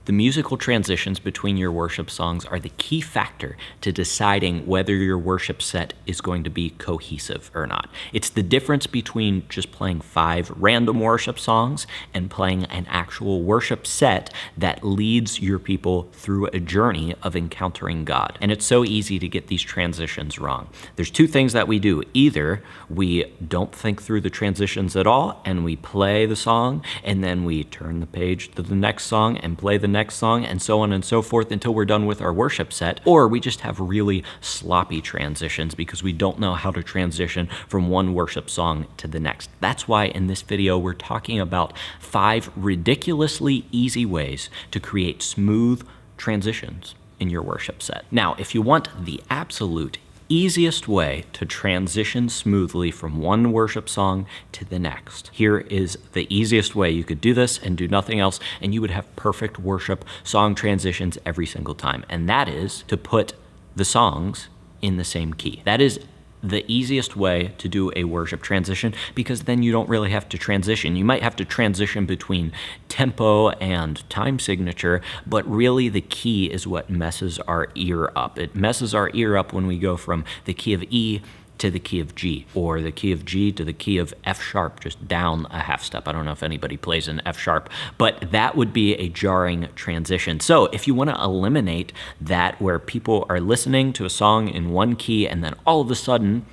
The musical transitions between your worship songs are the key factor to deciding whether your worship set is going to be cohesive or not. It's the difference between just playing 5 random worship songs and playing an actual worship set that leads your people through a journey of encountering God. And it's so easy to get these transitions wrong. There's 2 things that we do. Either we don't think through the transitions at all and we play the song and then we turn the page to the next song and play the next song and so on and so forth until we're done with our worship set, or we just have really sloppy transitions because we don't know how to transition from one worship song to the next. That's why in this video we're talking about 5 ridiculously easy ways to create smooth transitions in your worship set. Now, if you want the absolute easiest way to transition smoothly from one worship song to the next, here is the easiest way you could do this and do nothing else, and you would have perfect worship song transitions every single time. And that is to put the songs in the same key. That is the easiest way to do a worship transition, because then you don't really have to transition. You might have to transition between tempo and time signature, but really the key is what messes our ear up. It messes our ear up when we go from the key of E to the key of G, or the key of G to the key of F sharp, just down a half step. I don't know if anybody plays in F sharp, but that would be a jarring transition. So if you want to eliminate that, where people are listening to a song in one key and then all of a sudden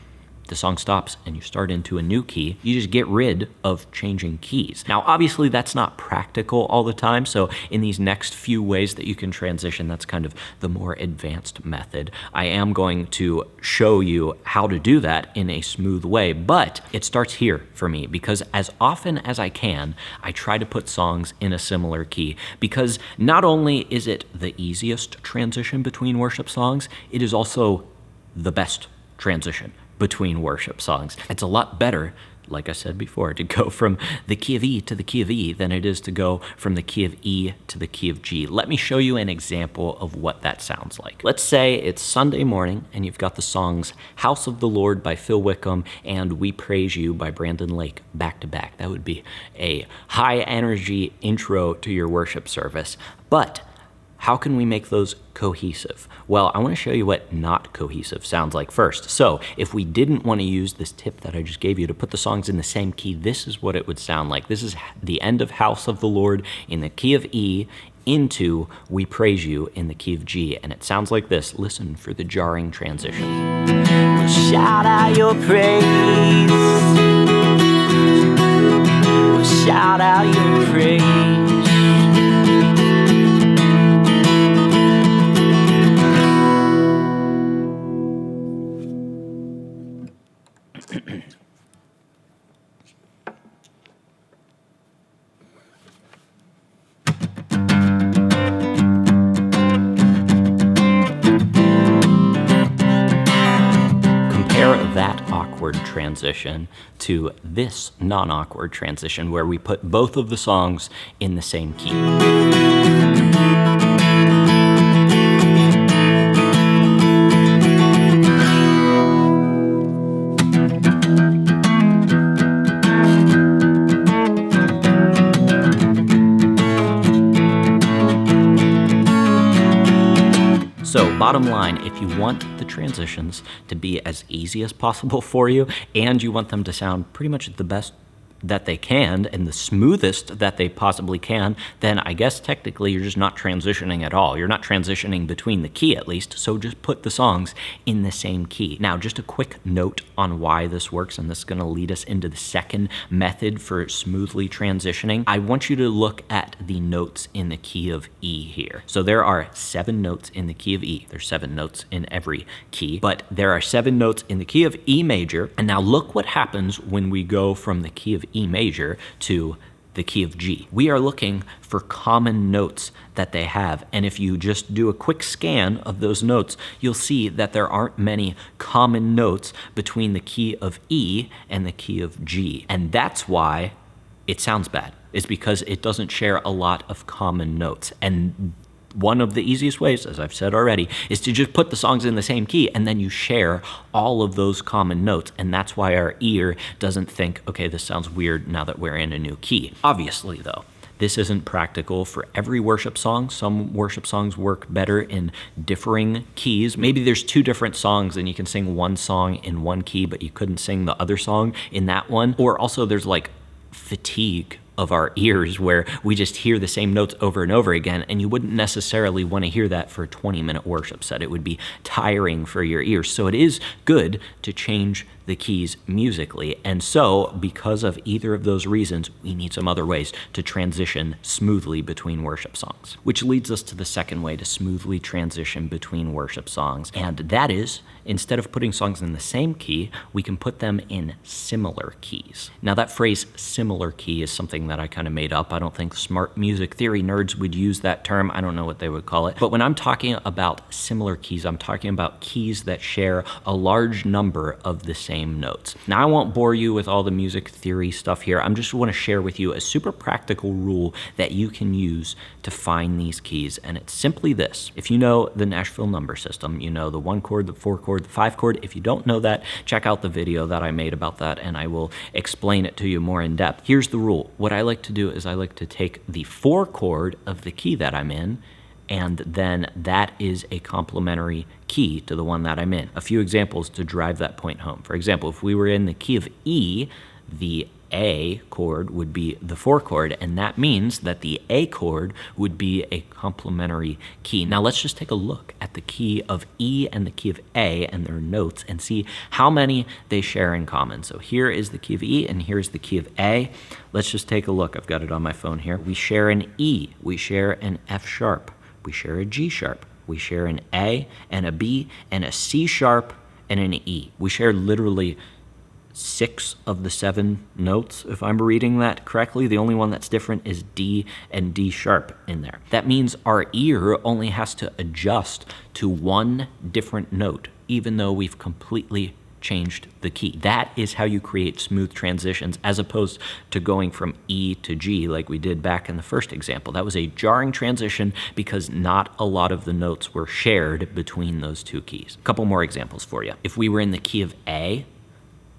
the song stops and you start into a new key, you just get rid of changing keys. Now, obviously that's not practical all the time, so in these next few ways that you can transition, that's kind of the more advanced method. I am going to show you how to do that in a smooth way, but it starts here for me, because as often as I can, I try to put songs in a similar key, because not only is it the easiest transition between worship songs, it is also the best transition between worship songs. It's a lot better, like I said before, to go from the key of E to the key of E than it is to go from the key of E to the key of G. Let me show you an example of what that sounds like. Let's say it's Sunday morning and you've got the songs House of the Lord by Phil Wickham and We Praise You by Brandon Lake back to back. That would be a high energy intro to your worship service. But how can we make those cohesive? Well, I want to show you what not cohesive sounds like first. So if we didn't want to use this tip that I just gave you to put the songs in the same key, this is what it would sound like. This is the end of House of the Lord in the key of E into We Praise You in the key of G, and it sounds like this. Listen for the jarring transition. We'll shout out your praise. We'll shout out your praise. That awkward transition to this non-awkward transition where we put both of the songs in the same key. So bottom line, if you want the transitions to be as easy as possible for you, and you want them to sound pretty much the best that they can and the smoothest that they possibly can, then I guess technically you're just not transitioning at all. You're not transitioning between the key, at least, so just put the songs in the same key. Now, just a quick note on why this works, and this is going to lead us into the second method for smoothly transitioning. I want you to look at the notes in the key of E here. So there are 7 notes in the key of E. There's 7 notes in every key, but there are 7 notes in the key of E major, and now look what happens when we go from the key of E major to the key of G. We are looking for common notes that they have, and if you just do a quick scan of those notes, you'll see that there aren't many common notes between the key of E and the key of G, and that's why it sounds bad, is because it doesn't share a lot of common notes. And one of the easiest ways, as I've said already, is to just put the songs in the same key and then you share all of those common notes. And that's why our ear doesn't think, okay, this sounds weird now that we're in a new key. Obviously, though, This isn't practical for every worship song. Some worship songs work better in differing keys. Maybe there's 2 different songs and you can sing one song in one key, but you couldn't sing the other song in that one. Or also there's like fatigue of our ears where we just hear the same notes over and over again, and you wouldn't necessarily want to hear that for a 20-minute worship set. It would be tiring for your ears. So it is good to change the keys musically. And so because of either of those reasons, we need some other ways to transition smoothly between worship songs. Which leads us to the second way to smoothly transition between worship songs. And that is, instead of putting songs in the same key, we can put them in similar keys. Now that phrase similar key is something that I kind of made up. I don't think smart music theory nerds would use that term. I don't know what they would call it. But when I'm talking about similar keys, I'm talking about keys that share a large number of the same notes. Now, I won't bore you with all the music theory stuff here. I just want to share with you a super practical rule that you can use to find these keys, and it's simply this. If you know the Nashville number system, you know the 1 chord, the 4 chord, the 5 chord. If you don't know that, check out the video that I made about that, and I will explain it to you more in depth. Here's the rule. What I like to do is I like to take the 4 chord of the key that I'm in, and then that is a complementary key to the one that I'm in. A few examples to drive that point home. For example, if we were in the key of E, the A chord would be the 4 chord, and that means that the A chord would be a complementary key. Now let's just take a look at the key of E and the key of A and their notes and see how many they share in common. So here is the key of E and here's the key of A. Let's just take a look. I've got it on my phone here. We share an E, we share an F sharp, we share a G sharp, we share an A and a B and a C sharp and an E. We share literally 6 of the 7 notes, if I'm reading that correctly. The only one that's different is D and D sharp in there. That means our ear only has to adjust to 1 different note, even though we've completely changed the key. That is how you create smooth transitions, as opposed to going from E to G like we did back in the first example. That was a jarring transition because not a lot of the notes were shared between those 2 keys. A couple more examples for you. If we were in the key of A,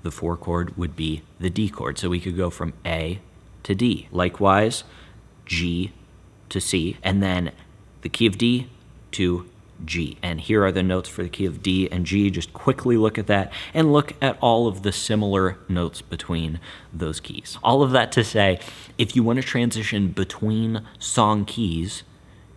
the 4 chord would be the D chord. So we could go from A to D. Likewise, G to C, and then the key of D to G. And here are the notes for the key of D and G. Just quickly look at that and look at all of the similar notes between those keys. All of that to say, if you want to transition between song keys,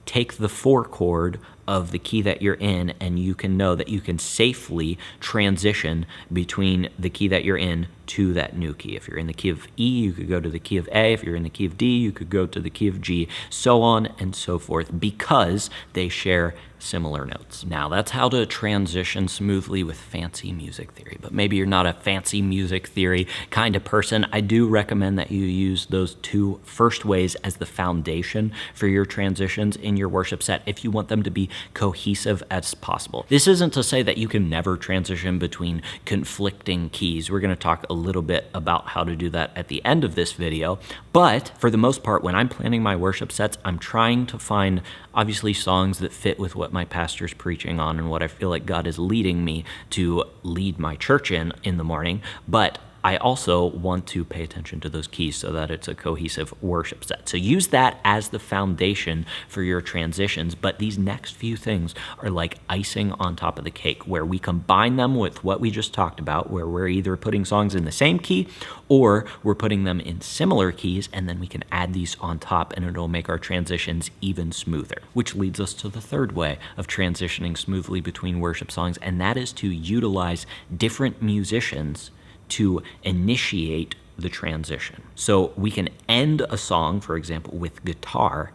take the 4 chord of the key that you're in, and you can know that you can safely transition between the key that you're in to that new key. If you're in the key of E, you could go to the key of A. If you're in the key of D, you could go to the key of G, so on and so forth, because they share similar notes. Now, that's how to transition smoothly with fancy music theory, but maybe you're not a fancy music theory kind of person. I do recommend that you use those 2 first ways as the foundation for your transitions in your worship set if you want them to be cohesive as possible. This isn't to say that you can never transition between conflicting keys. We're going to talk a little bit about how to do that at the end of this video, but for the most part, when I'm planning my worship sets, I'm trying to find obviously songs that fit with what my pastor's preaching on and what I feel like God is leading me to lead my church in the morning, but I also want to pay attention to those keys so that it's a cohesive worship set. So use that as the foundation for your transitions, but these next few things are like icing on top of the cake, where we combine them with what we just talked about, where we're either putting songs in the same key or we're putting them in similar keys, and then we can add these on top and it'll make our transitions even smoother. Which leads us to the third way of transitioning smoothly between worship songs, and that is to utilize different musicians to initiate the transition. So we can end a song, for example, with guitar,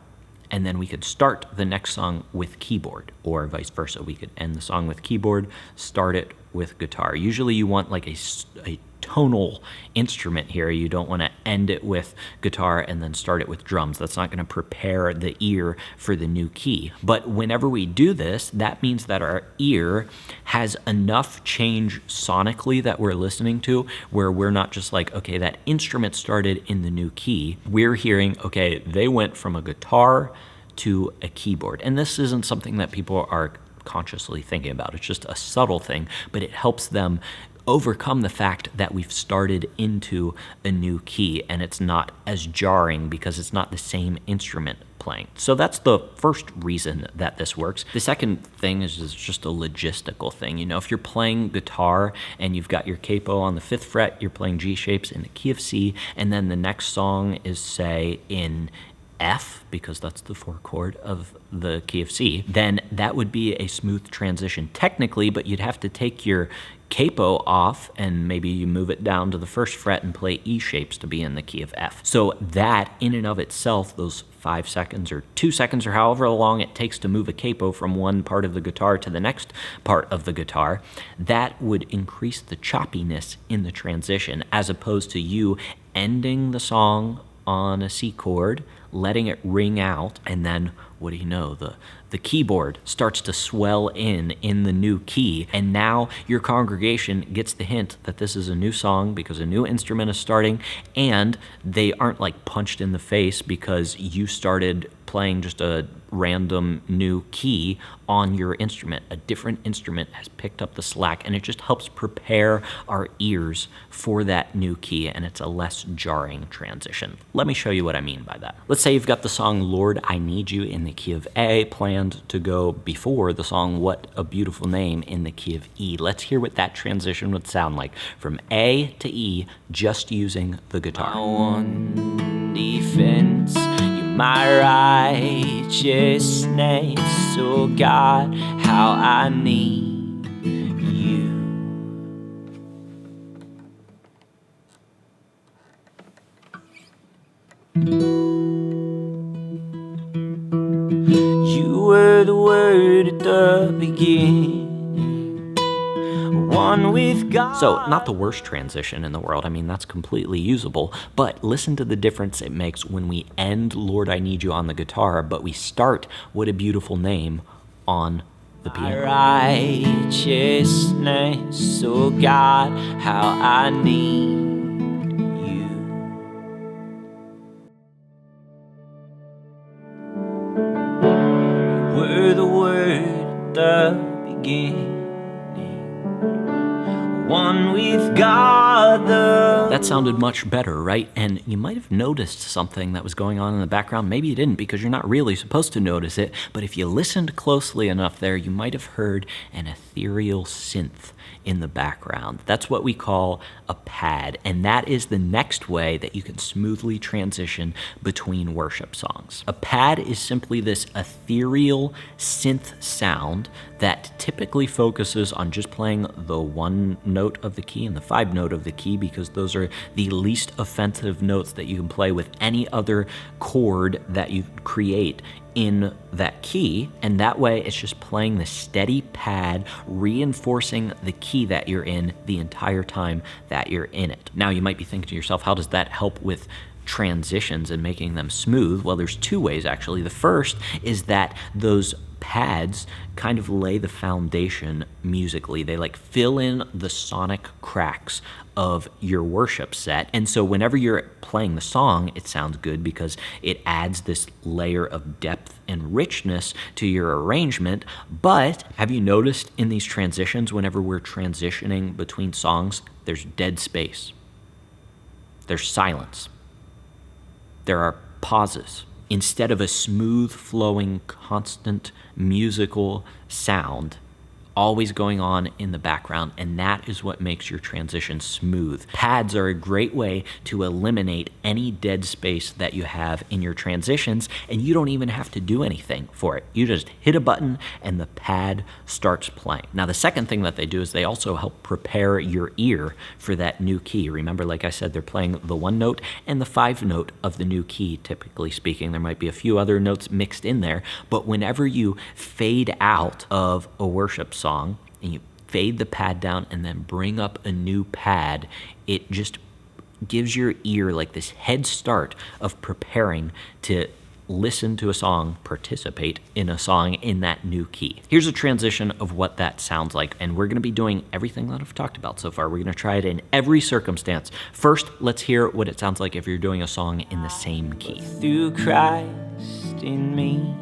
and then we could start the next song with keyboard, or vice versa. We could end the song with keyboard, start it with guitar. Usually you want like a tonal instrument here. You don't want to end it with guitar and then start it with drums. That's not going to prepare the ear for the new key. But whenever we do this, that means that our ear has enough change sonically that we're listening to, where we're not just like, okay, that instrument started in the new key. We're hearing, okay, they went from a guitar to a keyboard. And this isn't something that people are consciously thinking about. It's just a subtle thing, but it helps them overcome the fact that we've started into a new key and it's not as jarring because it's not the same instrument playing. So that's the first reason that this works. The second thing is just a logistical thing. You know, if you're playing guitar and you've got your capo on the 5th fret, you're playing G shapes in the key of C, and then the next song is, say, in F, because that's the 4 chord of the key of C, then that would be a smooth transition technically, but you'd have to take your capo off and maybe you move it down to the 1st fret and play E shapes to be in the key of F. So that in and of itself, those 5 seconds or 2 seconds or however long it takes to move a capo from one part of the guitar to the next part of the guitar, that would increase the choppiness in the transition, as opposed to you ending the song on a C chord, letting it ring out, and then what do you know, the keyboard starts to swell in the new key, and now your congregation gets the hint that this is a new song because a new instrument is starting, and they aren't like punched in the face because you started playing just a random new key on your instrument. A different instrument has picked up the slack, and it just helps prepare our ears for that new key, and it's a less jarring transition. Let me show you what I mean by that. Let's say you've got the song Lord, I Need You in the key of A planned to go before the song What a Beautiful Name in the key of E. Let's hear what that transition would sound like from A to E just using the guitar. My one defense, you're my righteousness, oh God, how I need you. You were the word at the beginning, one with God. So, not the worst transition in the world. I mean, that's completely usable. But listen to the difference it makes when we end Lord, I Need You on the guitar, but we start What a Beautiful Name on the piano. Righteousness, oh God, how I need you. You were the word at the beginning, one with God the... That sounded much better, right? And you might have noticed something that was going on in the background. Maybe you didn't, because you're not really supposed to notice it. But if you listened closely enough there, you might have heard an ethereal synth in the background. That's what we call a pad, and that is the next way that you can smoothly transition between worship songs. A pad is simply this ethereal synth sound that typically focuses on just playing the 1 note of the key and the 5 note of the key, because those are the least offensive notes that you can play with any other chord that you create in that key, and that way it's just playing the steady pad, reinforcing the key that you're in the entire time that you're in it. Now you might be thinking to yourself, how does that help with transitions and making them smooth? Well, there's 2 ways actually. The first is that those pads kind of lay the foundation musically. They like fill in the sonic cracks of your worship set. And so whenever you're playing the song, it sounds good because it adds this layer of depth and richness to your arrangement. But have you noticed in these transitions, whenever we're transitioning between songs, there's dead space. There's silence. There are pauses. Instead of a smooth flowing, constant musical sound always going on in the background, and that is what makes your transition smooth. Pads are a great way to eliminate any dead space that you have in your transitions, and you don't even have to do anything for it. You just hit a button and the pad starts playing. Now, the second thing that they do is they also help prepare your ear for that new key. Remember, like I said, they're playing the 1 note and the 5 note of the new key, typically speaking. There might be a few other notes mixed in there, but whenever you fade out of a worship song and you fade the pad down and then bring up a new pad, it just gives your ear like this head start of preparing to listen to a song, participate in a song in that new key. Here's a transition of what that sounds like, and we're going to be doing everything that I've talked about so far. We're going to try it in every circumstance. First, let's hear what it sounds like if you're doing a song in the same key. Through Christ in me,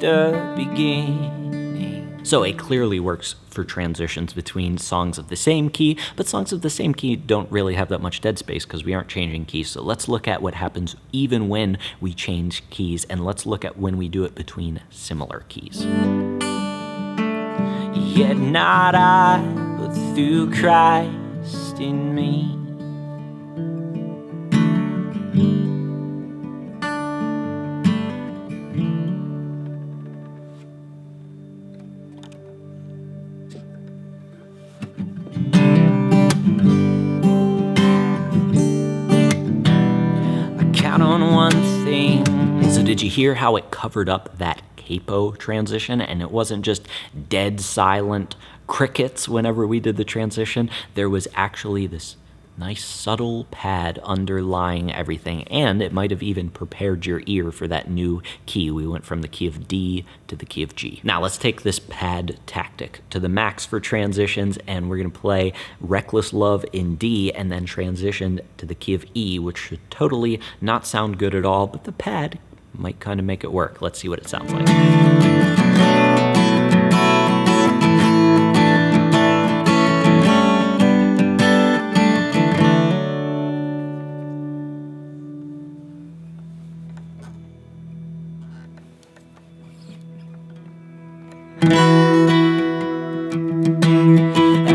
the beginning. So it clearly works for transitions between songs of the same key, but songs of the same key don't really have that much dead space because we aren't changing keys. So let's look at what happens even when we change keys, and let's look at when we do it between similar keys. Yet not I, but through Christ in me. On one thing. So did you hear how it covered up that capo transition? And it wasn't just dead silent crickets whenever we did the transition. There was actually this nice subtle pad underlying everything, and it might have even prepared your ear for that new key. We went from the key of D to the key of G. Now let's take this pad tactic to the max for transitions, and we're gonna play Reckless Love in D and then transition to the key of E, which should totally not sound good at all, but the pad might kind of make it work. Let's see what it sounds like.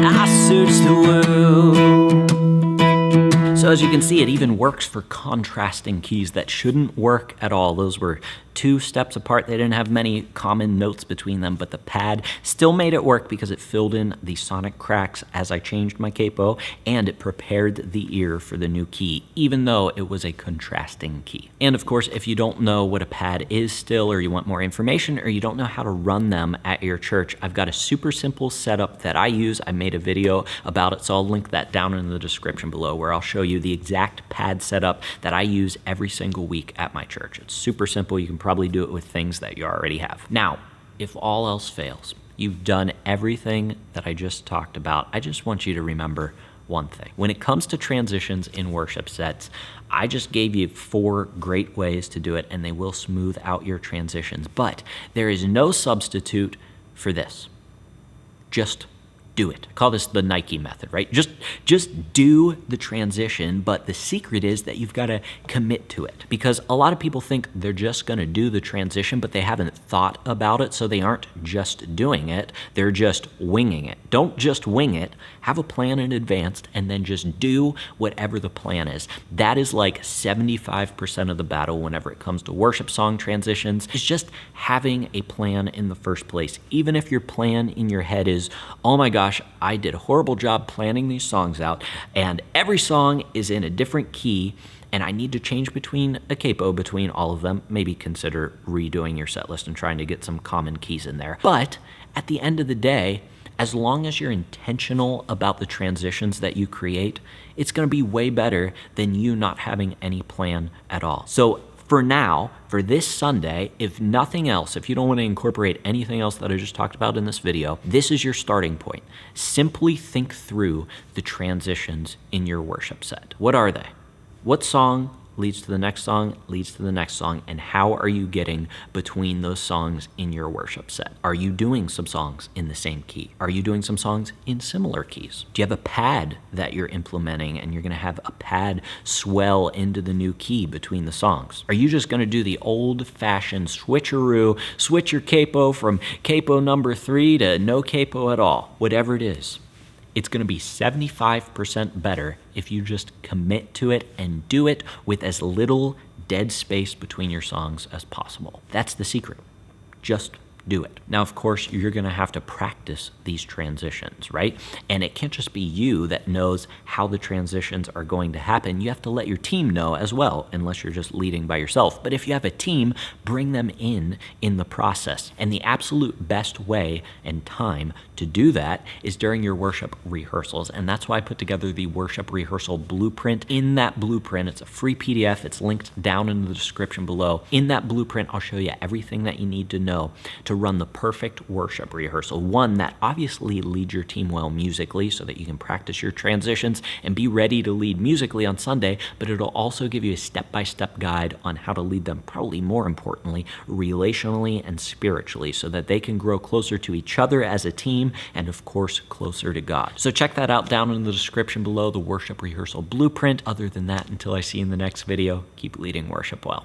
I searched the world. So as you can see, it even works for contrasting keys that shouldn't work at all. Those were 2 steps apart. They didn't have many common notes between them, but the pad still made it work because it filled in the sonic cracks as I changed my capo, and it prepared the ear for the new key, even though it was a contrasting key. And of course, if you don't know what a pad is still, or you want more information, or you don't know how to run them at your church, I've got a super simple setup that I use. I made a video about it, so I'll link that down in the description below, where I'll show you the exact pad setup that I use every single week at my church. It's super simple. You can probably do it with things that you already have. Now, if all else fails, you've done everything that I just talked about, I just want you to remember one thing. When it comes to transitions in worship sets, I just gave you 4 great ways to do it, and they will smooth out your transitions. But there is no substitute for this. Just do it. I call this the Nike method, right? Just do the transition, but the secret is that you've got to commit to it, because a lot of people think they're just going to do the transition, but they haven't thought about it, so they aren't just doing it, they're just winging it. Don't just wing it. Have a plan in advance and then just do whatever the plan is. That is like 75% of the battle whenever it comes to worship song transitions, is just having a plan in the first place. Even if your plan in your head is, oh my gosh, I did a horrible job planning these songs out, and every song is in a different key, and I need to change between a capo between all of them. Maybe consider redoing your set list and trying to get some common keys in there. But at the end of the day, as long as you're intentional about the transitions that you create, it's going to be way better than you not having any plan at all. So for now, for this Sunday, if nothing else, if you don't want to incorporate anything else that I just talked about in this video, this is your starting point. Simply think through the transitions in your worship set. What are they? What song leads to the next song, leads to the next song, and how are you getting between those songs in your worship set? Are you doing some songs in the same key? Are you doing some songs in similar keys? Do you have a pad that you're implementing and you're gonna have a pad swell into the new key between the songs? Are you just gonna do the old-fashioned switcheroo, switch your capo from capo number 3 to no capo at all? Whatever it is, it's going to be 75% better if you just commit to it and do it with as little dead space between your songs as possible. That's the secret. Just do it. Now, of course, you're going to have to practice these transitions, right? And it can't just be you that knows how the transitions are going to happen. You have to let your team know as well, unless you're just leading by yourself. But if you have a team, bring them in the process. And the absolute best way and time to do that is during your worship rehearsals. And that's why I put together the worship rehearsal blueprint. In that blueprint, it's a free PDF. It's linked down in the description below. In that blueprint, I'll show you everything that you need to know to run the perfect worship rehearsal, one that obviously leads your team well musically so that you can practice your transitions and be ready to lead musically on Sunday, but it'll also give you a step-by-step guide on how to lead them, probably more importantly, relationally and spiritually, so that they can grow closer to each other as a team and, of course, closer to God. So check that out down in the description below, the worship rehearsal blueprint. Other than that, until I see you in the next video, keep leading worship well.